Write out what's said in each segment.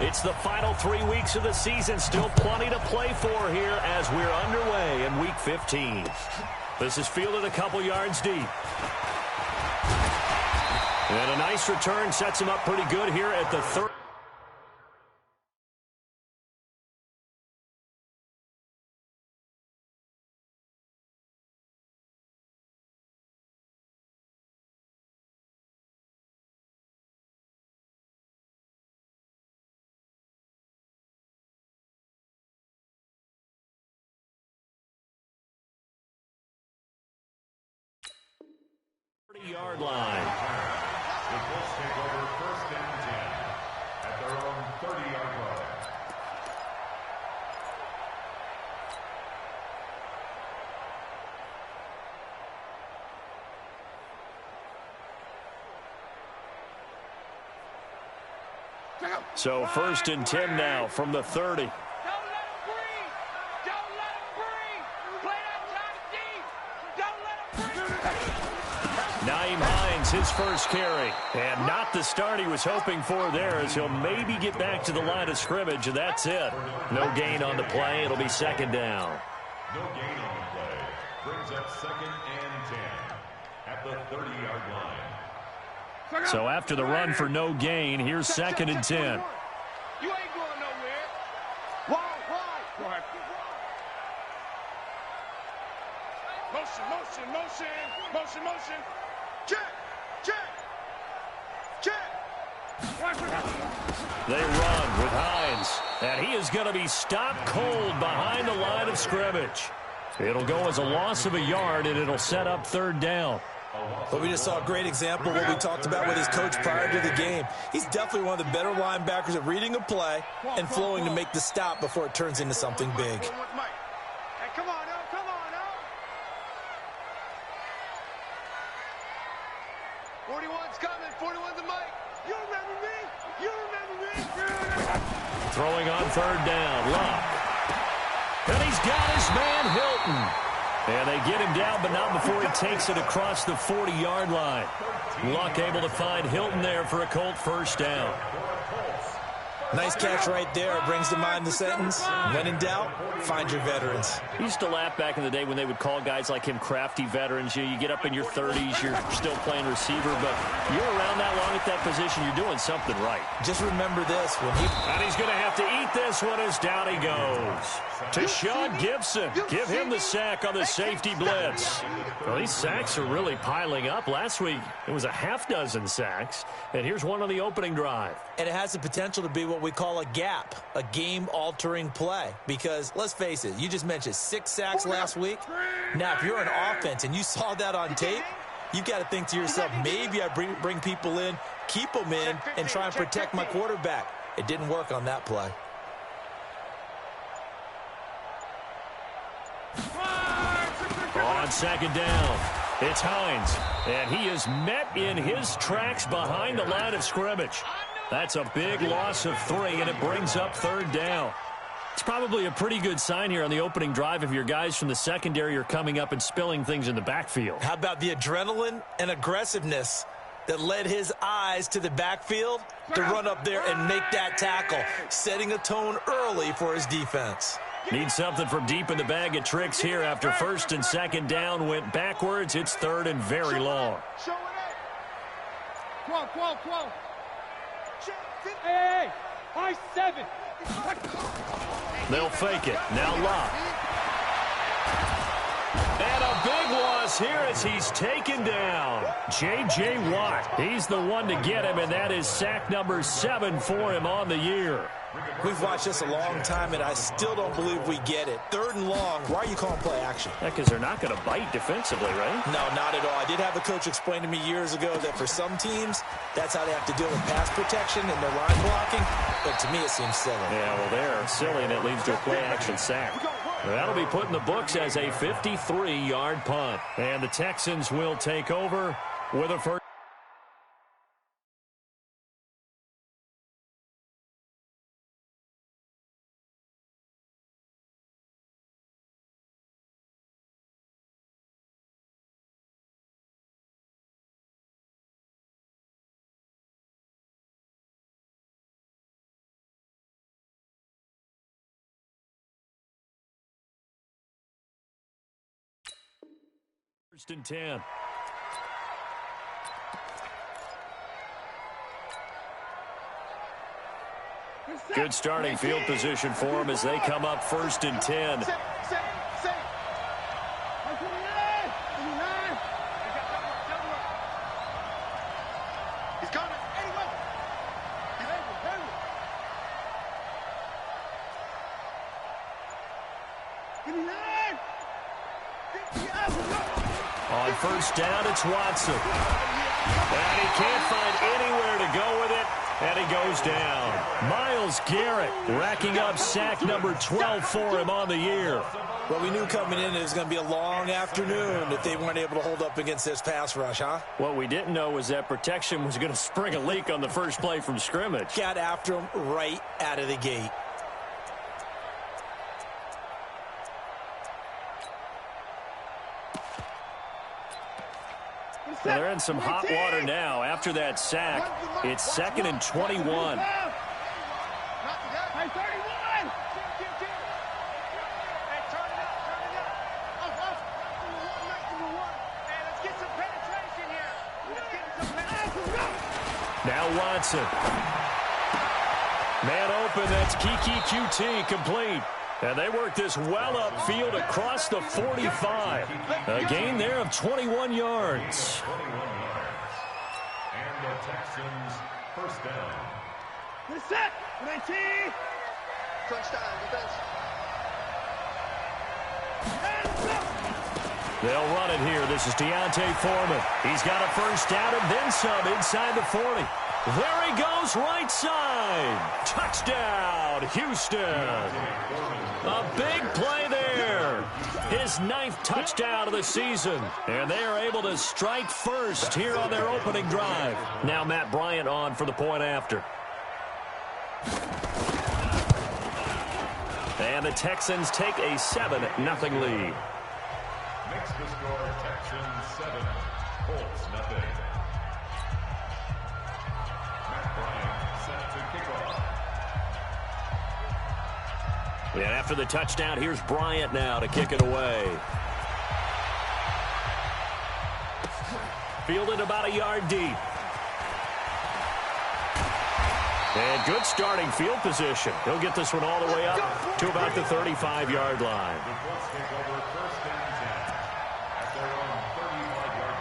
It's the final 3 weeks of the season. Still plenty to play for here as we're underway in Week 15. This is fielded a couple yards deep. And a nice return sets him up pretty good here at the 30. Yard line. The Colts take over first down 10 at their own 30-yard line. So first and 10 now from the 30. His first carry, and not the start he was hoping for there, as he'll maybe get back to the line of scrimmage, and that's it. No gain on the play. It'll be second down. No gain on the play. Brings up second and 10 at the 30-yard line. So after the run for no gain, here's second and 10. You ain't going nowhere. Why? Motion. Check. They run with Hines, and he is going to be stopped cold behind the line of scrimmage. It'll go as a loss of a yard, and it'll set up third down. But we just saw a great example of what we talked about with his coach prior to the game. He's definitely one of the better linebackers at reading a play and flowing to make the stop before it turns into something big. Hey, come on, now. 41's coming. 41's the mic. You remember me? Throwing on third down, Luck. And he's got his man Hilton. And they get him down, but not before he takes it across the 40-yard line. Luck able to find Hilton there for a Colt first down. Nice catch right there. It brings to mind the sentence, when in doubt, find your veterans. He used to laugh back in the day when they would call guys like him crafty veterans. You get up in your 30s, you're still playing receiver, but you're around that long at that position, you're doing something right. Just remember this. And he's going to have to eat this one as down he goes. To Sean Gibson. Give him the sack on the safety blitz. Well, these sacks are really piling up. Last week, it was a half dozen sacks, and here's one on the opening drive. And it has the potential to be what we call a gap, a game-altering play. Because, let's face it, you just mentioned 6 sacks last week. Now, if you're an offense and you saw that on tape, you've got to think to yourself, maybe I bring people in, keep them in, and try and protect my quarterback. It didn't work on that play. On second down, it's Hines, and he is met in his tracks behind the line of scrimmage. That's a big loss of 3, and it brings up third down. It's probably a pretty good sign here on the opening drive if your guys from the secondary are coming up and spilling things in the backfield. How about the adrenaline and aggressiveness that led his eyes to the backfield to run up there and make that tackle, setting a tone early for his defense. Need something from deep in the bag of tricks here after first and second down went backwards. It's third and very long. Quo. Hey, high 7. They'll fake it. Now Locke. And a big loss here as he's taken down. J.J. Watt, he's the one to get him, and that is sack number 7 for him on the year. We've watched this a long time, and I still don't believe we get it. Third and long, why are you calling play action? Yeah, because they're not going to bite defensively, right? No, not at all. I did have a coach explain to me years ago that for some teams, that's how they have to deal with pass protection and their line blocking. But to me, it seems silly. Yeah, well, they're silly, and it leads to a play action sack. That'll be put in the books as a 53-yard punt. And the Texans will take over with a first. First and 10. Good starting field position for them as they come up first and 10. On first down, it's Watson. And he can't find anywhere to go with it, and he goes down. Myles Garrett racking up sack number 12 for him on the year. Well, we knew coming in it was going to be a long afternoon if they weren't able to hold up against this pass rush, huh? What we didn't know was that protection was going to spring a leak on the first play from scrimmage. Got after him right out of the gate. Well, they're in some hot water now. After that sack, it's 2nd and 21. Now Watson. Man open, that's Kiki QT complete. And they work this well upfield across the 45. A gain there of 21 yards. 21 yards. And the Texans first down. Good set. 19. Crunch time, defense. They'll run it here. This is Deontay Foreman. He's got a first down and then some inside the 40. There he goes, right side. Touchdown, Houston. A big play there. His 9th touchdown of the season. And they are able to strike first here on their opening drive. Now Matt Bryant on for the point after. And the Texans take a 7-0 lead. Makes the score Texans 7, Colts nothing. Matt Bryant set to kick off. And after the touchdown, here's Bryant now to kick it away. Fielded about a yard deep. And good starting field position. He'll get this one all the way up to about the 35-yard line. The Colts take over first and 10 at their own 35-yard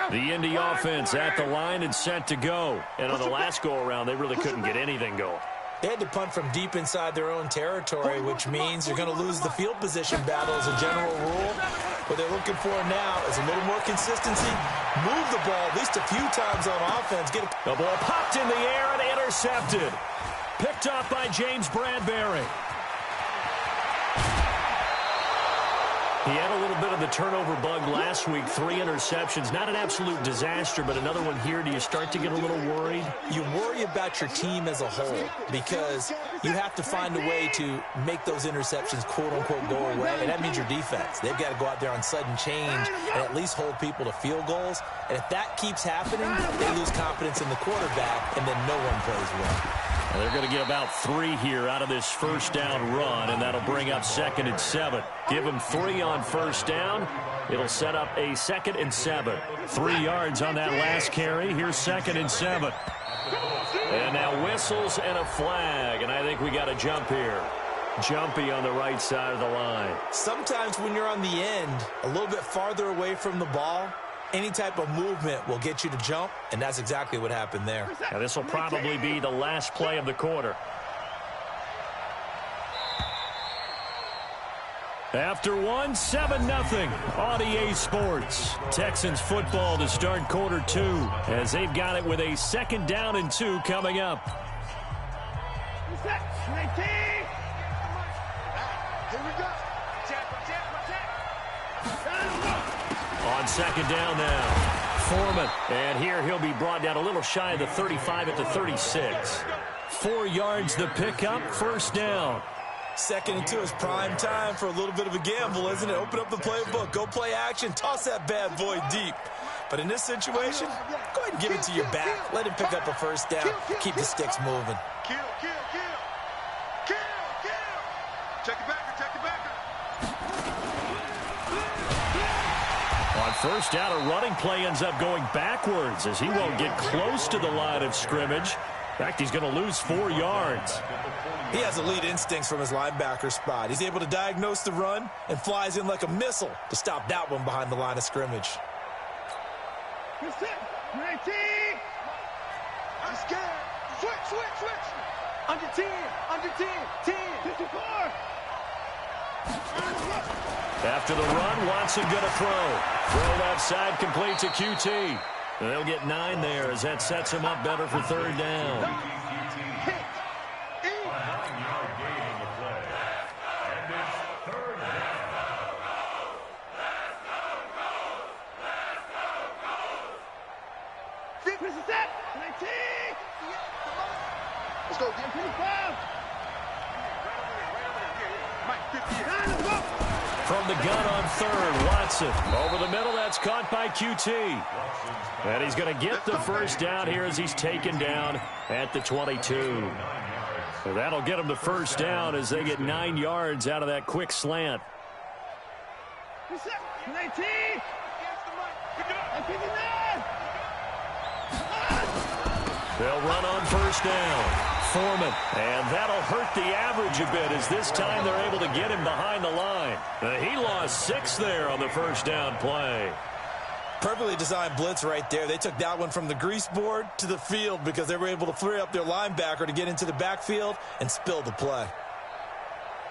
line. The Indy offense at the line and set to go. And on the last go-around, they really couldn't get anything going. They had to punt from deep inside their own territory, which means you're going to lose the field position battle as a general rule. What they're looking for now is a little more consistency. Move the ball at least a few times on offense. The ball popped in the air and intercepted. Picked up by James Bradbury. He had a little bit of the turnover bug last week. 3 interceptions. Not an absolute disaster, but another one here. Do you start to get a little worried? You worry about your team as a whole because you have to find a way to make those interceptions, quote-unquote, go away, and that means your defense. They've got to go out there on sudden change and at least hold people to field goals. And if that keeps happening, they lose confidence in the quarterback, and then no one plays well. Well, they're going to get about 3 here out of this first down run, and that'll bring up 2nd and 7. Give them 3 on first down. It'll set up a 2nd and 7. 3 yards on that last carry. Here's 2nd and 7. And now whistles and a flag, and I think we got a jump here. Jumpy on the right side of the line. Sometimes when you're on the end, a little bit farther away from the ball, any type of movement will get you to jump, and that's exactly what happened there. Now this will probably be the last play of the quarter. After 7-0 on EA Sports. Texans football to start quarter 2 as they've got it with a 2nd down and 2 coming up. Here we go. On 2nd down now. Foreman. And here he'll be brought down a little shy of the 35 at the 36. 4 yards the pickup. First down. 2nd and 2 is prime time for a little bit of a gamble, isn't it? Open up the playbook. Go play action. Toss that bad boy deep. But in this situation, go ahead and give it to your back. Let him pick up a first down. Keep the sticks moving. Kill. Check it back. On first down, a running play ends up going backwards as he won't get close to the line of scrimmage. In fact, he's going to lose 4 yards. He has elite instincts from his linebacker spot. He's able to diagnose the run and flies in like a missile to stop that one behind the line of scrimmage. Good set. 19. I'm scared. Switch. Under 10. 10. 54. After the run, Watson going to throw. Throw left side, complete to QT. They'll get 9 there as that sets him up better for third down. Let's go, get 55. From the gun on third, Watson. Over the middle, that's caught by QT. And he's going to get the first down here as he's taken down at the 22. So that'll get him the first down as they get 9 yards out of that quick slant. 19. They'll run on first down. Foreman, and that'll hurt the average a bit as this time they're able to get him behind the line. He lost 6 there on the first down play. Perfectly designed blitz right there. They took that one from the grease board to the field because they were able to free up their linebacker to get into the backfield and spill the play.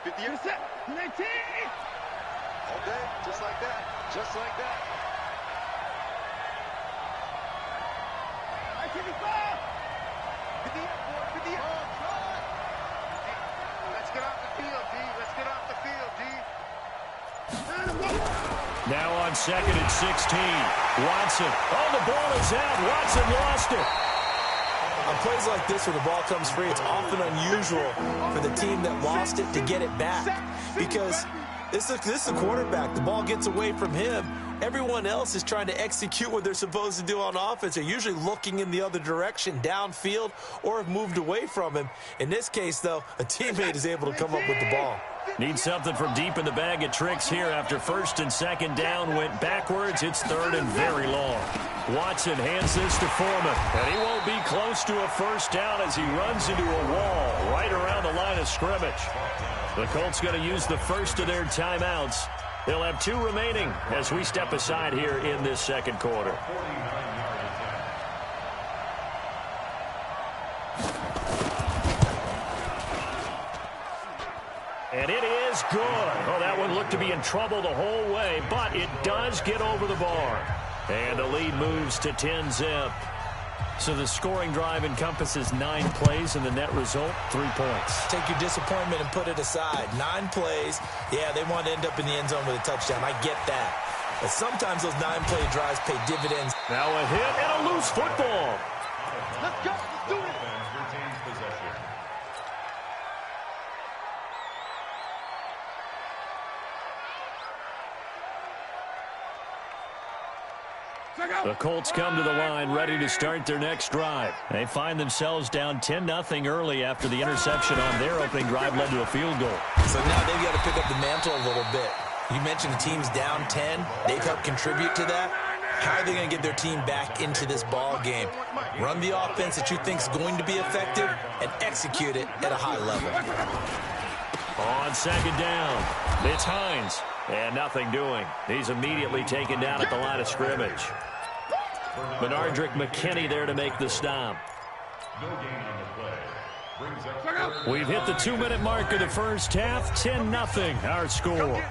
50 yards set. 19. All day, just like that. Just like that. 55. 50 up. Let's get off the field, D. Let's get off the field, D. Now on second and 16. Watson. Oh, the ball is out. Watson lost it. On plays like this where the ball comes free, it's often unusual for the team that lost it to get it back. Because this is a quarterback. The ball gets away from him. Everyone else is trying to execute what they're supposed to do on offense. They're usually looking in the other direction, downfield, or have moved away from him. In this case, though, a teammate is able to come up with the ball. Need something from deep in the bag of tricks here after first and second down went backwards. It's third and very long. Watson hands this to Foreman, and he won't be close to a first down as he runs into a wall right around the line of scrimmage. The Colts going to use the first of their timeouts. They'll have 2 remaining as we step aside here in this second quarter. And it is good. Oh, that one looked to be in trouble the whole way, but it does get over the bar. And the lead moves to 10-zip. So the scoring drive encompasses 9 plays, and the net result, 3 points. Take your disappointment and put it aside. 9 plays. Yeah, they want to end up in the end zone with a touchdown. I get that. But sometimes those 9-play drives pay dividends. Now a hit and a loose football. Let's go. Let's do it. The Colts come to the line ready to start their next drive. They find themselves down 10-0 early after the interception on their opening drive led to a field goal. So now they've got to pick up the mantle a little bit. You mentioned the team's down 10. They've helped contribute to that. How are they going to get their team back into this ball game? Run the offense that you think is going to be effective and execute it at a high level. On second down, it's Hines. And nothing doing. He's immediately taken down at the line of scrimmage. Benardrick McKinney there to make the stop. We've hit the 2-minute mark of the first half. 10-0 our score.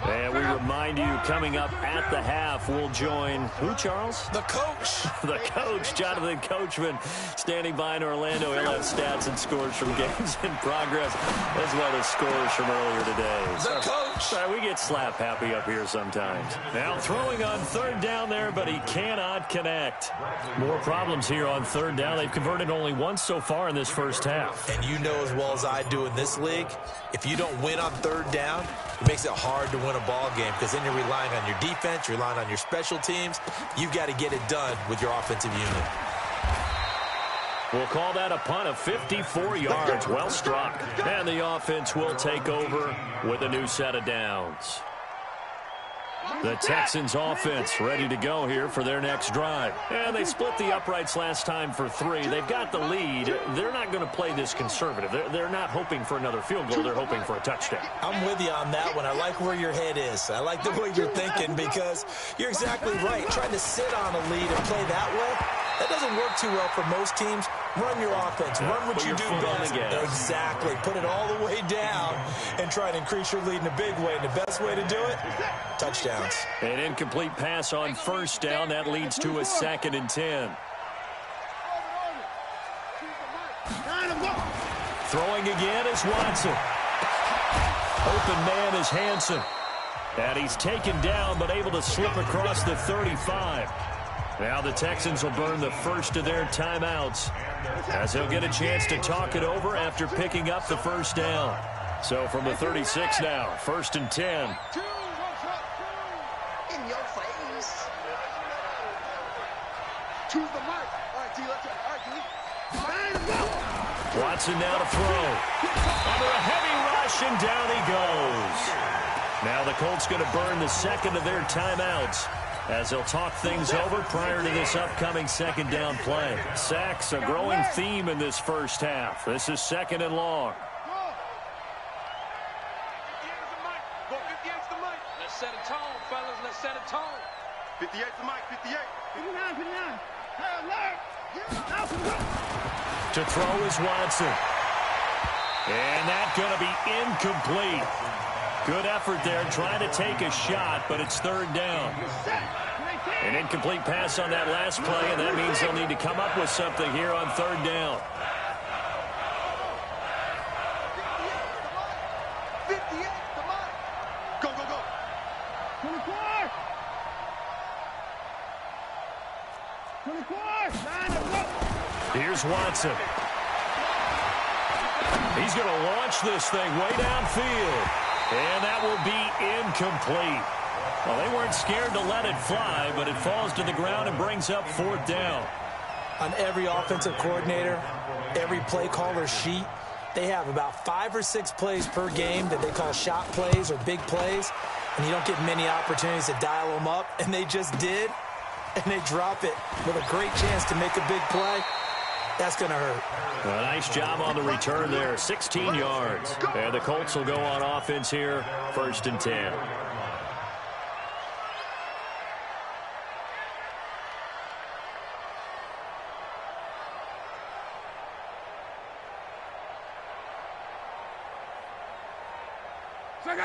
And we remind you, coming up at the half, we'll join who, Charles? The coach. The coach, Jonathan Coachman, standing by in Orlando. He'll have stats and scores from games in progress, as well as scores from earlier today. The coach. Sorry, we get slap happy up here sometimes. Now throwing on third down there, but he cannot connect. More problems here on third down. They've converted only once so far in this first half. And you know as well as I do in this league, if you don't win on third down, it makes it hard to win a ball game because then you're relying on your defense, you're relying on your special teams. You've got to get it done with your offensive unit. We'll call that a punt of 54 yards. Well struck. And the offense will take over with a new set of downs. The Texans offense ready to go here for their next drive. And they split the uprights last time for 3. They've got the lead. They're not going to play this conservative. They're not hoping for another field goal. They're hoping for a touchdown. I'm with you on that one. I like where your head is. I like the way you're thinking because you're exactly right. Trying to sit on a lead and play that way, that doesn't work too well for most teams. Run your offense. Run what you do best. Exactly. Put it all the way down and try to increase your lead in a big way. And the best way to do it, touchdowns. An incomplete pass on first down. That leads to a 2nd and 10. Throwing again is Watson. Open man is Hansen. And he's taken down but able to slip across the 35. Now the Texans will burn the first of their timeouts as they'll get a chance to talk it over after picking up the first down. So from the 36 now, 1st and 10. In your face. Choose the mic. All right, D, let's go. All right, D. Watson now to throw. Under a heavy rush, and down he goes. Now the Colts going to burn the second of their timeouts as they'll talk things over prior to this upcoming second down play. Sacks, a growing theme in this first half. This is 2nd and long. Let's set a tone, fellas. Let's set a tone. 58 the mic, 58. 59, 59. To throw is Watson. And that's going to be incomplete. Good effort there, trying to take a shot, but it's 3rd down. An incomplete pass on that last play, and that means they'll need to come up with something here on 3rd down. 58 the mic. Go, go, go. 24. 24. Here's Watson. He's going to launch this thing way downfield. And that will be incomplete. Well, they weren't scared to let it fly, but it falls to the ground and brings up 4th down. On every offensive coordinator, every play caller sheet, they have about 5 or 6 plays per game that they call shot plays or big plays, and you don't get many opportunities to dial them up, and they just did, and they drop it with a great chance to make a big play. That's going to hurt. A nice job on the return there, 16 yards. And the Colts will go on offense here, 1st and 10.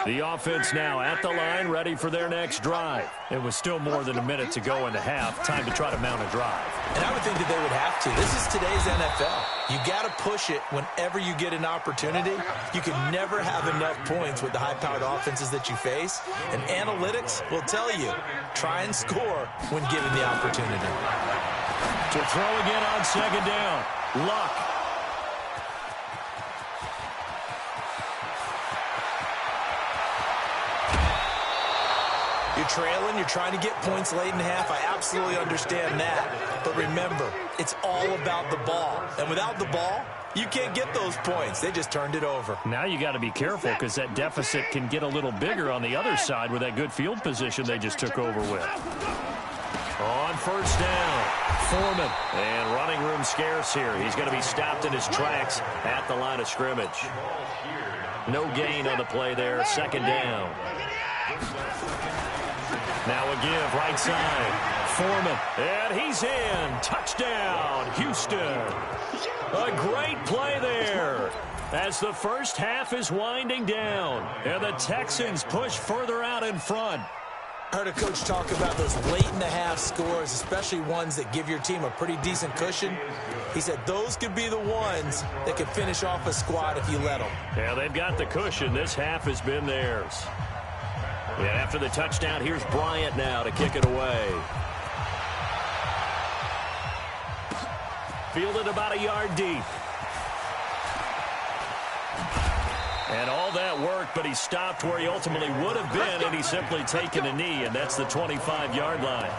The offense now at the line, ready for their next drive. It was still more than a minute to go in the half. Time to try to mount a drive. And I would think that they would have to. This is today's NFL. You got to push it whenever you get an opportunity. You can never have enough points with the high-powered offenses that you face. And analytics will tell you, try and score when given the opportunity. To throw again on 2nd down. Luck. You're trailing, you're trying to get points late in the half. I absolutely understand that. But remember, it's all about the ball. And without the ball, you can't get those points. They just turned it over. Now you got to be careful because that deficit can get a little bigger on the other side with that good field position they just took over with. On 1st down, Foreman. And running room scarce here. He's going to be stopped in his tracks at the line of scrimmage. No gain on the play there. 2nd down. Now a give, right side. Foreman, and he's in. Touchdown, Houston. A great play there as the first half is winding down. And the Texans push further out in front. I heard a coach talk about those late-in-the-half scores, especially ones that give your team a pretty decent cushion. He said those could be the ones that could finish off a squad if you let them. Yeah, they've got the cushion. This half has been theirs. And after the touchdown, here's Bryant now to kick it away. Fielded about a yard deep. And all that worked, but he stopped where he ultimately would have been, and he's simply taken a knee, and that's the 25-yard line.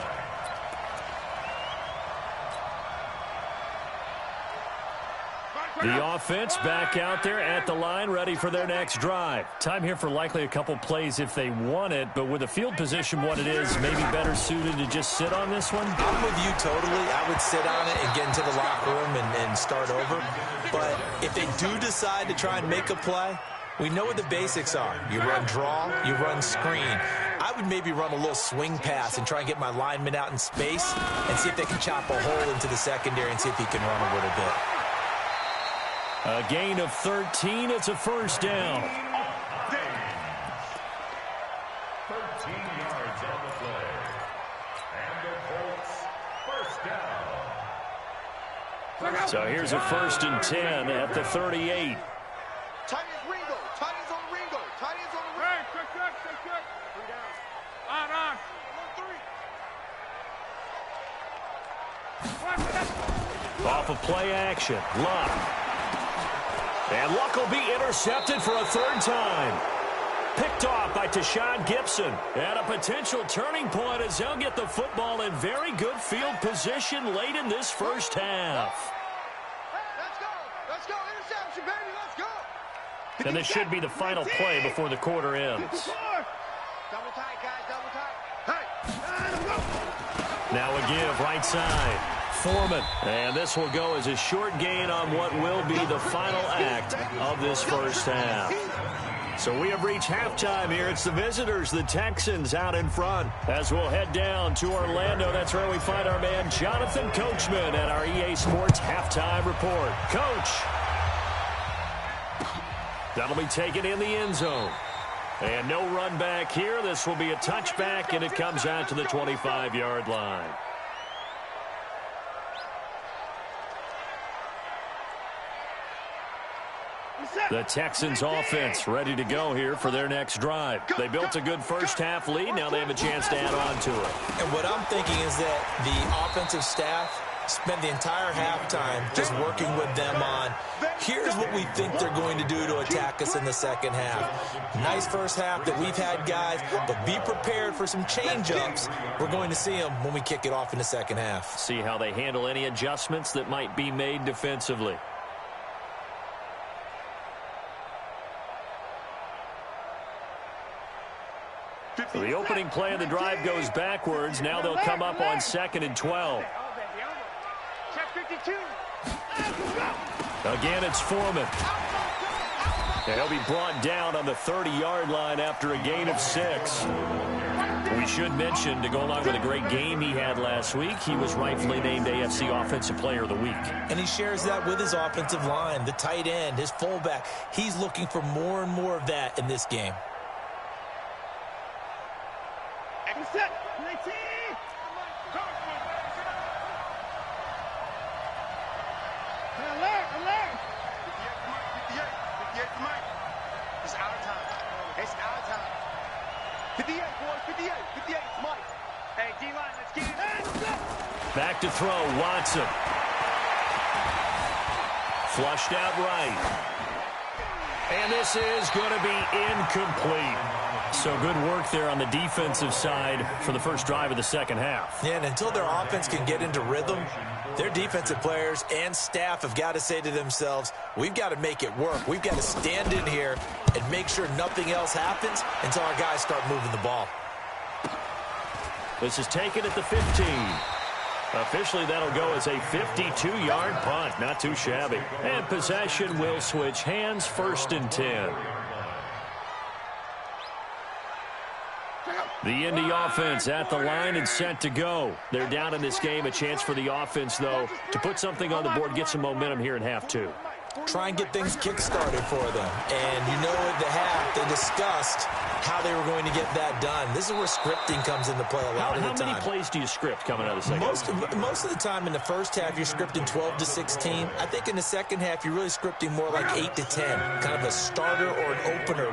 The offense back out there at the line, ready for their next drive. Time here for likely a couple plays if they want it, but with the field position what it is, maybe better suited to just sit on this one? I'm with you totally. I would sit on it and get into the locker room and start over. But if they do decide to try and make a play, we know what the basics are. You run draw, you run screen. I would maybe run a little swing pass and try and get my lineman out in space and see if they can chop a hole into the secondary and see if he can run a little bit. A gain of 13. It's a first down. 13 yards on the play. And the Colts, first down. So here's a 1st and 10 at the 38. Tight ends Ringo. Tight ends on Ringo. Tight ends on Ringo. Hey, check. 3 down. On. Off of play action. Luck. And Luck will be intercepted for a 3rd time. Picked off by Tashawn Gibson. And a potential turning point as they'll get the football in very good field position late in this first half. Let's go. Interception, baby. Let's go. And this should be the final play before the quarter ends. Double tight, guys. Double tight. Hey. Now a give right side. Foreman. And this will go as a short gain on what will be the final act of this first half. So we have reached halftime here. It's the visitors, the Texans, out in front. As we'll head down to Orlando, that's where we find our man Jonathan Coachman at our EA Sports Halftime Report. Coach. That'll be taken in the end zone. And no run back here. This will be a touchback, and it comes out to the 25-yard line. The Texans offense ready to go here for their next drive. They built a good first half lead. Now they have a chance to add on to it. And what I'm thinking is that the offensive staff spent the entire halftime just working with them on, here's what we think they're going to do to attack us in the second half. Nice first half that we've had, guys, but be prepared for some change-ups. We're going to see them when we kick it off in the second half. See how they handle any adjustments that might be made defensively. The opening play of the drive goes backwards. Now they'll come up on 2nd and 12. Again, it's Foreman. And he'll be brought down on the 30-yard line after a gain of 6. We should mention, to go along with a great game he had last week, he was rightfully named AFC Offensive Player of the Week. And he shares that with his offensive line, the tight end, his fullback. He's looking for more and more of that in this game. Set. 19. Alert. 58, it's our time. It's our time. 58, boys. 58. It's Mike. Hey, D-line, let's get it. Back to throw, Watson. Flushed out right. And this is going to be incomplete. So good work there on the defensive side for the first drive of the second half. Yeah, and until their offense can get into rhythm, their defensive players and staff have got to say to themselves, we've got to make it work. We've got to stand in here and make sure nothing else happens until our guys start moving the ball. This is taken at the 15. Officially, that'll go as a 52-yard punt. Not too shabby. And possession will switch hands, 1st and 10. The Indy offense at the line and set to go. They're down in this game. A chance for the offense, though, to put something on the board, get some momentum here in half 2. Try and get things kick-started for them. And you know at the half, they discussed how they were going to get that done. This is where scripting comes into play a lot of the time. How many plays do you script coming out of the second half? Most of the time in the first half, you're scripting 12 to 16. I think in the second half, you're really scripting more like 8 to 10. Kind of a starter or an opener,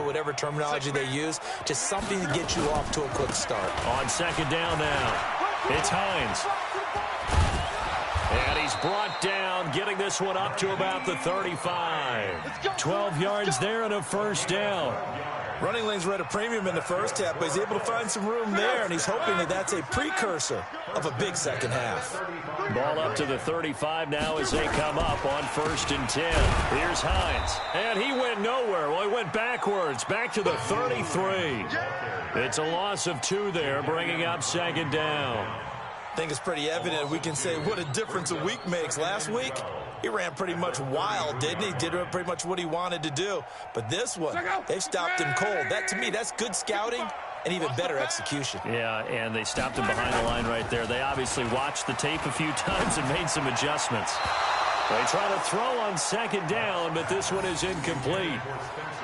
whatever terminology they use. Just something to get you off to a quick start. On 2nd down now, it's Hines. And he's brought down, getting this one up to about the 35. 12 yards there and a first down. Running lanes were at a premium in the first half, but he's able to find some room there, and he's hoping that that's a precursor of a big second half. Ball up to the 35 now as they come up on 1st and 10. Here's Hines, and he went nowhere. Well, he went backwards, back to the 33. It's a loss of 2 there, bringing up 2nd down. I think it's pretty evident. We can say what a difference a week makes. Last week, he ran pretty much wild, didn't he? Did pretty much what he wanted to do. But this one, they've stopped him cold. That, to me, that's good scouting and even better execution. Yeah, and they stopped him behind the line right there. They obviously watched the tape a few times and made some adjustments. They try to throw on 2nd down, but this one is incomplete.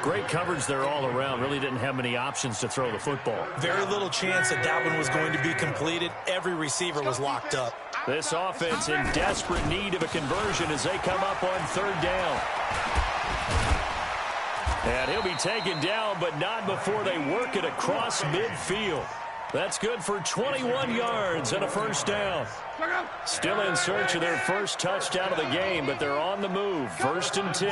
Great coverage there all around. Really didn't have many options to throw the football. Very little chance that one was going to be completed. Every receiver was locked up. This offense in desperate need of a conversion as they come up on 3rd down. And he'll be taken down, but not before they work it across midfield. That's good for 21 yards and a 1st down. Still in search of their first touchdown of the game, but they're on the move. 1st and 10.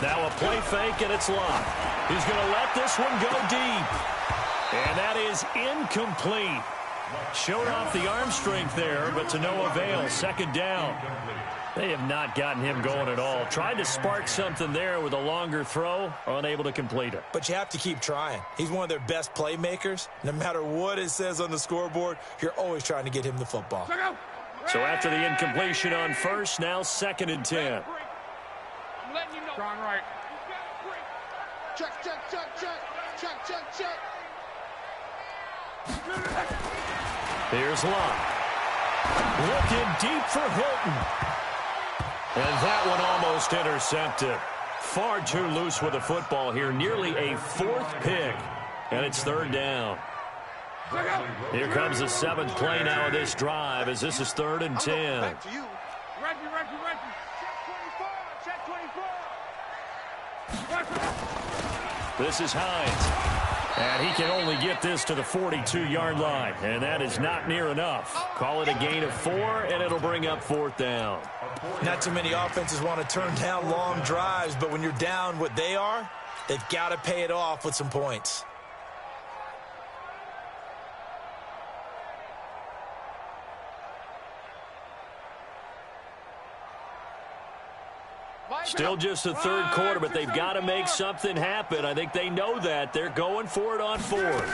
Now a play fake, and it's locked. He's going to let this one go deep. And that is incomplete. Showed off the arm strength there, but to no avail. 2nd down. They have not gotten him going at all. Tried to spark something there with a longer throw, unable to complete it. But you have to keep trying. He's one of their best playmakers. No matter what it says on the scoreboard, you're always trying to get him the football. So after the incompletion on 1st, now 2nd and 10. Strong right. Check, check, check, check. Check, check, check. Here's Locke. Looking deep for Hilton. And that one almost intercepted. Far too loose with the football here. Nearly a 4th pick. And it's 3rd down. Here comes the 7th play now of this drive as this is 3rd and 10. Reggie. Check 24. This is Hines. And he can only get this to the 42-yard line. And that is not near enough. Call it a gain of 4, and it'll bring up 4th down. Not too many offenses want to turn down long drives, but when you're down what they are, they've got to pay it off with some points. Still just the 3rd quarter, but they've got to make something happen. I think they know that. They're going for it on 4th.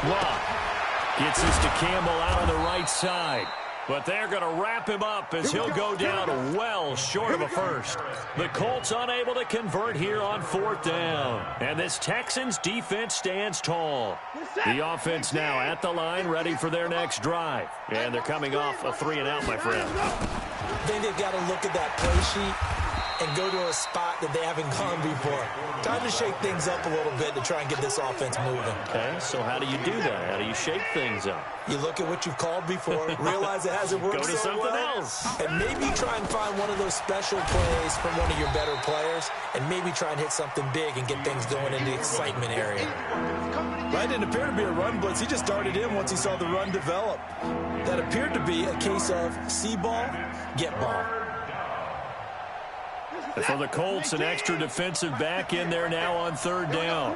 Locke gets this to Campbell out on the right side. But they're going to wrap him up as he'll go down well short of a first. The Colts unable to convert here on 4th down. And this Texans defense stands tall. The offense now at the line, ready for their next drive. And they're coming off a 3-and-out, my friend. I think they've got to look at that play sheet and go to a spot that they haven't gone before. Time to shake things up a little bit to try and get this offense moving. Okay, so how do you do that? How do you shake things up? You look at what you've called before, realize it hasn't worked Go to so something well, else. and maybe try and find one of those special plays from one of your better players, and maybe try and hit something big and get things going in the excitement area. Right, didn't appear to be a run blitz. He just darted in once he saw the run develop. That appeared to be a case of see ball, get ball. For the Colts, an extra defensive back in there now on 3rd down.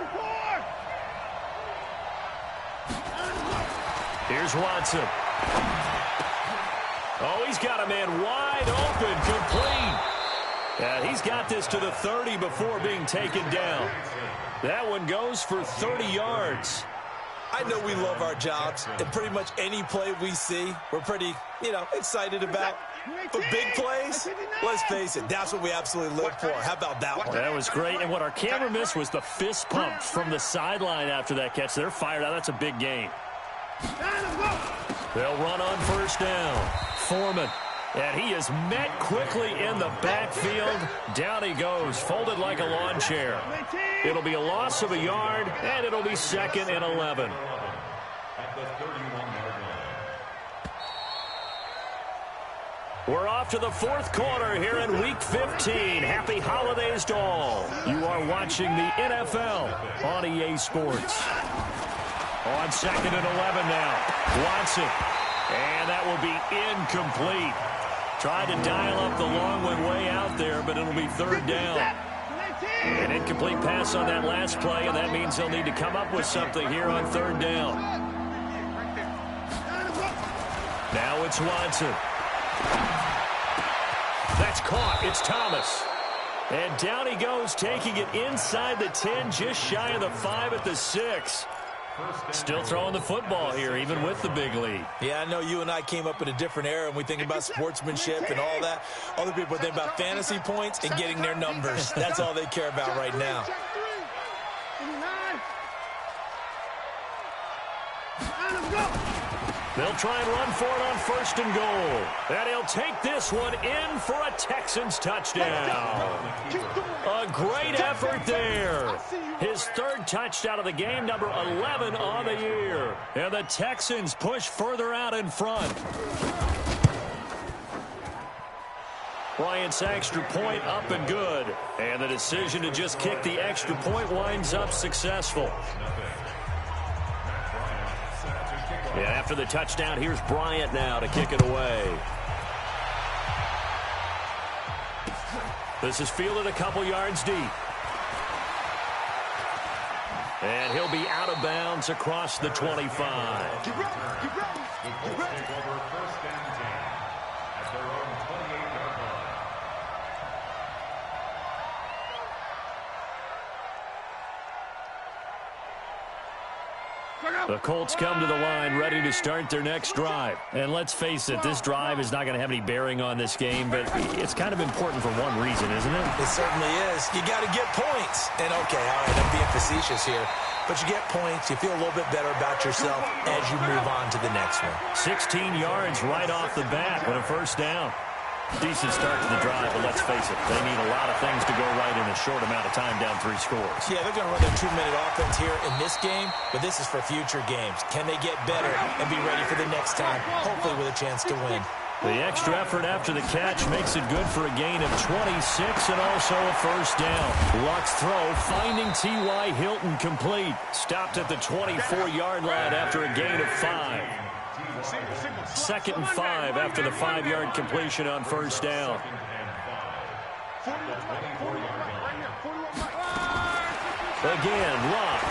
Here's Watson. Oh, he's got a man wide open, complete. And he's got this to the 30 before being taken down. That one goes for 30 yards. I know we love our jobs, and pretty much any play we see, we're pretty, excited about. But big plays, let's face it, that's what we absolutely live for. How about that one? That was great, and what our camera missed was the fist pump from the sideline after that catch. They're fired out. That's a big gain. They'll run on 1st down. Foreman. And he is met quickly in the backfield. Down he goes, folded like a lawn chair. It'll be a loss of a yard, and it'll be 2nd and 11. We're off to the 4th quarter here in Week 15. Happy holidays to all. You are watching the NFL on EA Sports. On 2nd and 11 now. Watson. And that will be incomplete. Tried to dial up the long one way out there, but it'll be 3rd down. An incomplete pass on that last play, and that means they'll need to come up with something here on third down. Now it's Watson. That's caught. It's Thomas. And down he goes, taking it inside the 10, just shy of the 5 at the 6. Still throwing the football here, even with the big lead. Yeah, I know you and I came up in a different era, and we think about sportsmanship and all that. Other people think about fantasy points and getting their numbers. That's all they care about right now. They'll try and run for it on 1st and goal. And he'll take this one in for a Texans touchdown. A great effort there. His 3rd touchdown of the game, number 11 on the year. And the Texans push further out in front. Bryant's extra point up and good. And the decision to just kick the extra point winds up successful. And after the touchdown, here's Bryant now to kick it away. This is fielded a couple yards deep. And he'll be out of bounds across the 25. Take over 1st and 10 at their own 28-yard line. The Colts come to the line ready to start their next drive. And let's face it, this drive is not going to have any bearing on this game, but it's kind of important for one reason, isn't it? It certainly is. You got to get points. And, okay, all right, I'm being facetious here. But you get points, you feel a little bit better about yourself as you move on to the next one. 16 yards right off the bat with a 1st down. Decent start to the drive, but let's face it, they need a lot of things to go right in a short amount of time, down 3 scores. Yeah, they're going to run their 2-minute offense here in this game, but this is for future games. Can they get better and be ready for the next time, hopefully with a chance to win? The extra effort after the catch makes it good for a gain of 26 and also a 1st down. Luck's throw finding T.Y. Hilton complete. Stopped at the 24-yard line after a gain of 5. 2nd and 5 after the 5-yard completion on 1st down. Again, Luck.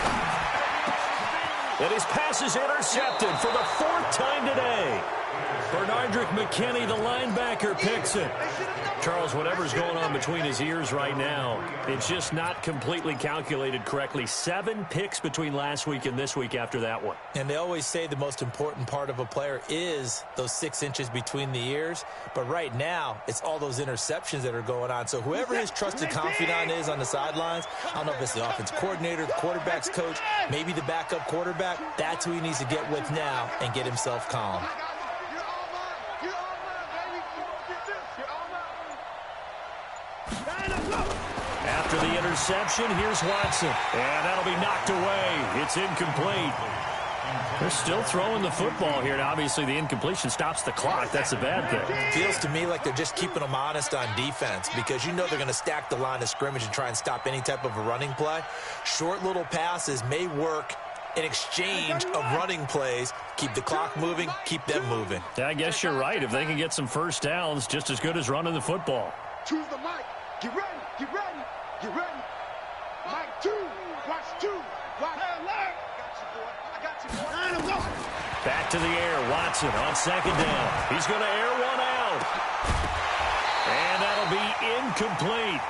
And his pass is intercepted for the 4th time today. Bernardrick McKinney, the linebacker, picks it. Charles, whatever's going on between his ears right now, it's just not completely calculated correctly. 7 picks between last week and this week after that one. And they always say the most important part of a player is those 6 inches between the ears. But right now, it's all those interceptions that are going on. So whoever his trusted confidant is on the sidelines, I don't know if it's the offensive coordinator, the quarterback's coach, maybe the backup quarterback, that's who he needs to get with now and get himself calm. After the interception, here's Watson. And that'll be knocked away. It's incomplete. They're still throwing the football here. And obviously, the incompletion stops the clock. That's a bad thing. Feels to me like they're just keeping them honest on defense because you know they're going to stack the line of scrimmage and try and stop any type of a running play. Short little passes may work in exchange of running plays. Keep the clock moving, keep them moving. Yeah, I guess you're right. If they can get some 1st downs, just as good as running the football. Choose the mic. Get ready. Get ready. Get ready. Mic 2. Watch 2. Watch. Alert. I got you, boy. I got you, boy. Back to the air. Watson on 2nd down. He's going to air one out. And that'll be incomplete.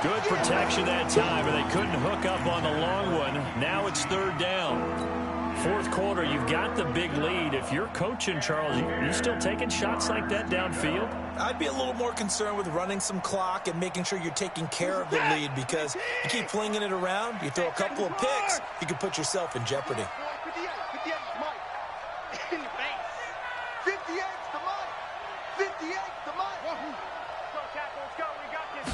Good protection that time, and they couldn't hook up on the long one. Now it's 3rd down. 4th quarter, you've got the big lead. If you're coaching, Charles, you still taking shots like that downfield? I'd be a little more concerned with running some clock and making sure you're taking care of the lead because you keep flinging it around, you throw a couple of picks, you can put yourself in jeopardy. 58 Mike. In the face. 58's the Mike. 58's the Mike. Go, tackle, let's go. We got this.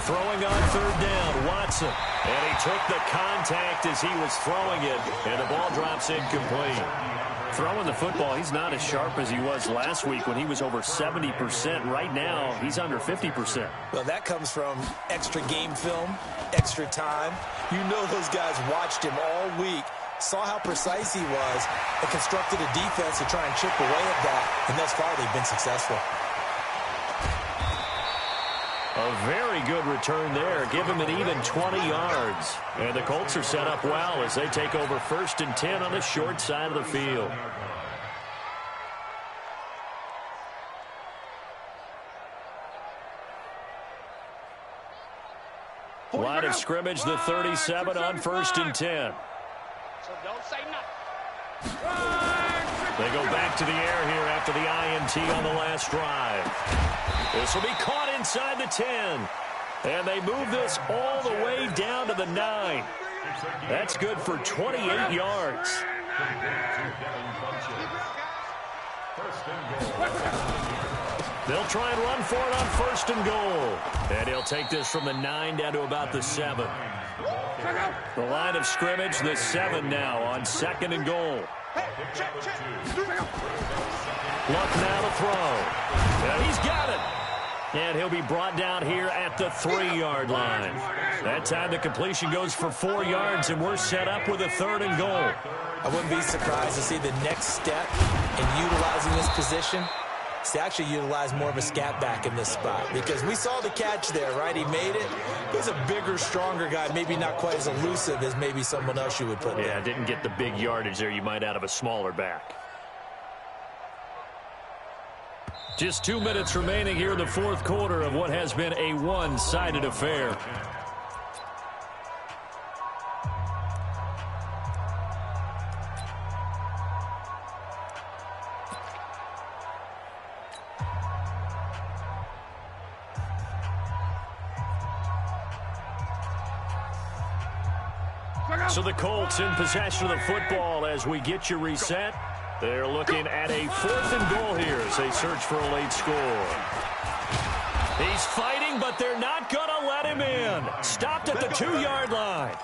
Throwing on 3rd down, Watson. And he took the contact as he was throwing it, and the ball drops incomplete. Throwing the football, he's not as sharp as he was last week when he was over 70%. Right now, he's under 50%. Well, that comes from extra game film, extra time. You know those guys watched him all week, saw how precise he was, and constructed a defense to try and chip away at that. And thus far, they've been successful. A A very good return there. Give him an even 20 yards. And the Colts are set up well as they take over 1st and 10 on the short side of the field. Line of scrimmage, the 37 on 1st and 10. So don't say nothing. They go back to the air here after the INT on the last drive. This will be caught inside the 10. And they move this all the way down to the 9. That's good for 28 yards. They'll try and run for it on 1st and goal. And he'll take this from the 9 down to about the 7. The line of scrimmage, the 7 now on 2nd and goal. Luck now to throw. And he's got it. And he'll be brought down here at the 3-yard line. That time the completion goes for 4 yards, and we're set up with a 3rd and goal. I wouldn't be surprised to see the next step in utilizing this position is to actually utilize more of a scat back in this spot, because we saw the catch there, right? He made it. He's a bigger, stronger guy, maybe not quite as elusive as maybe someone else you would put there. Yeah, didn't get the big yardage there you might out of a smaller back. Just 2 minutes remaining here in the 4th quarter of what has been a one-sided affair. So the Colts in possession of the football as we get you reset. They're looking at a 4th and goal here as they search for a late score. He's fighting, but they're not going to let him in. Stopped at the 2-yard line.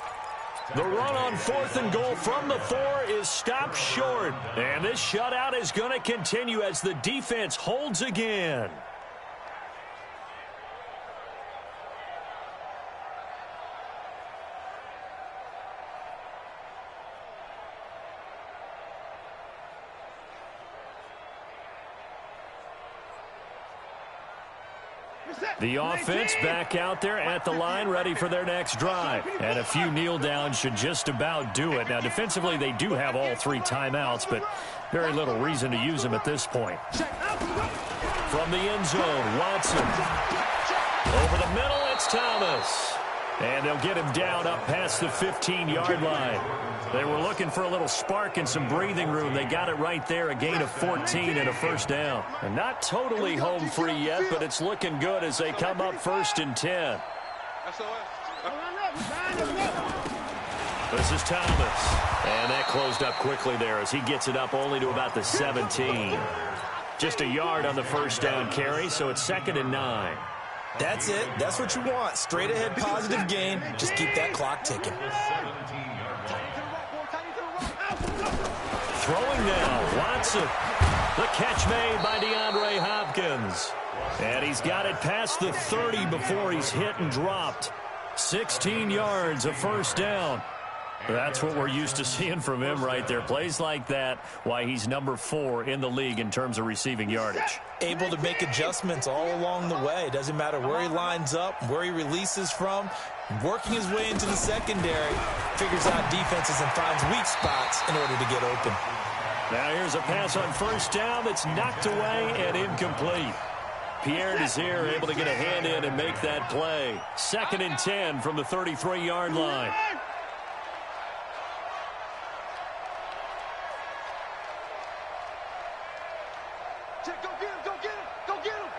The run on 4th and goal from the 4 is stopped short. And this shutout is going to continue as the defense holds again. The offense back out there at the line, ready for their next drive. And a few kneel downs should just about do it. Now, defensively, they do have all 3 timeouts, but very little reason to use them at this point. From the end zone, Watson. Over the middle, it's Thomas. And they'll get him down up past the 15-yard line. They were looking for a little spark and some breathing room. They got it right there, a gain of 14 and a 1st down. And not totally home free yet, but it's looking good as they come up 1st and 10. This is Thomas. And that closed up quickly there as he gets it up only to about the 17. Just a yard on the 1st down carry, so it's 2nd and 9. That's it. That's what you want. Straight ahead positive gain. Just keep that clock ticking. Throwing now, Watson. The catch made by DeAndre Hopkins. And he's got it past the 30 before he's hit and dropped. 16 yards, a 1st down. That's what we're used to seeing from him right there. Plays like that, why he's number 4 in the league in terms of receiving yardage. Able to make adjustments all along the way. Doesn't matter where he lines up, where he releases from. Working his way into the secondary, figures out defenses and finds weak spots in order to get open. Now here's a pass on 1st down that's knocked away and incomplete. Pierre Desir able to get a hand in and make that play. 2nd and 10 from the 33-yard line. Go get him!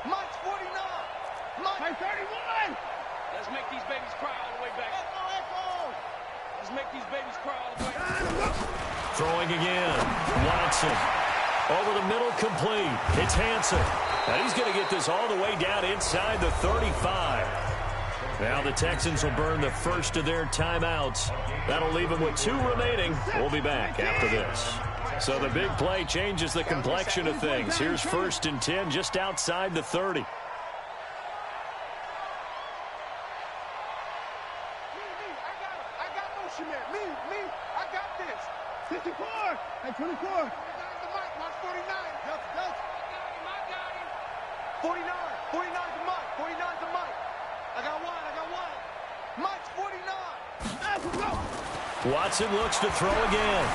Mike's 49! Mike 31! Let's make these babies cry all the way back. Let's make these babies cry all the way back. Throwing again. Watson. Over the middle, complete. It's Hansen. And he's going to get this all the way down inside the 35. Now the Texans will burn the first of their timeouts. That'll leave them with 2 remaining. We'll be back after this. So the big play changes the complexion of things. Here's 1st and 10 just outside the 30. I got motion man. Me, I got this. 54 and 24. Mark 49. Delta. I got him. 49. 49's a Mike. 49's a Mike. I got one. Mike's 49. Watson looks to throw again.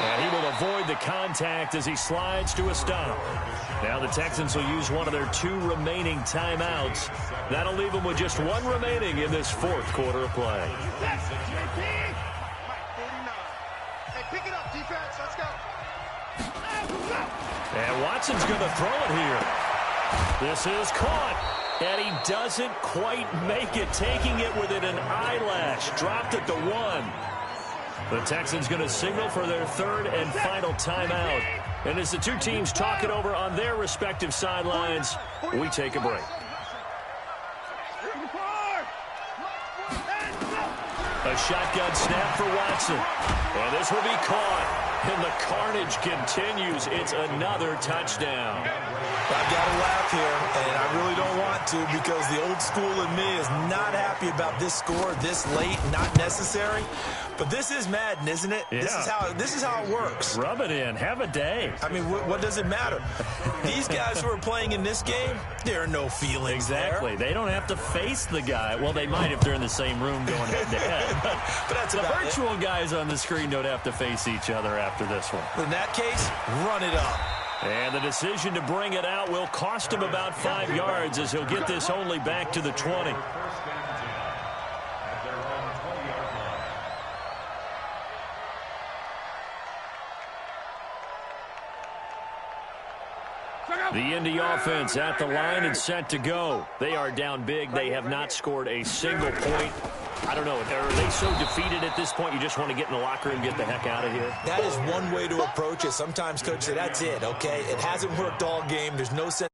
And he will avoid the contact as he slides to a stop. Now the Texans will use one of their 2 remaining timeouts. That'll leave them with just 1 remaining in this 4th quarter of play. Mike 49. Hey, pick it up, defense. Let's go. And Watson's going to throw it here. This is caught. And he doesn't quite make it, taking it within an eyelash. Dropped at the 1. The Texans going to signal for their 3rd and final timeout. And as the 2 teams talk it over on their respective sidelines, we take a break. A shotgun snap for Watson. And this will be caught. And the carnage continues. It's another touchdown. I've got to laugh here, and I really don't want to because the old school in me is not happy about this score this late, not necessary. But this is Madden, isn't it? Yeah. This is how it works. Rub it in. Have a day. I mean, what does it matter? These guys who are playing in this game, there are no feelings Exactly. there. They don't have to face the guy. Well, they might if they're in the same room going head-to-head. But that's The about virtual guys on the screen don't have to face each other after this one. In that case, run it up. And the decision to bring it out will cost him about 5 yards as he'll get this only back to the 20. First and 10 at their own 20-yard line. The Indy offense at the line and set to go. They are down big. They have not scored a single point. I don't know. Are they so defeated at this point you just want to get in the locker room and get the heck out of here? That is one way to approach it. Sometimes, Coach, say, that's it, okay? It hasn't worked all game. There's no sense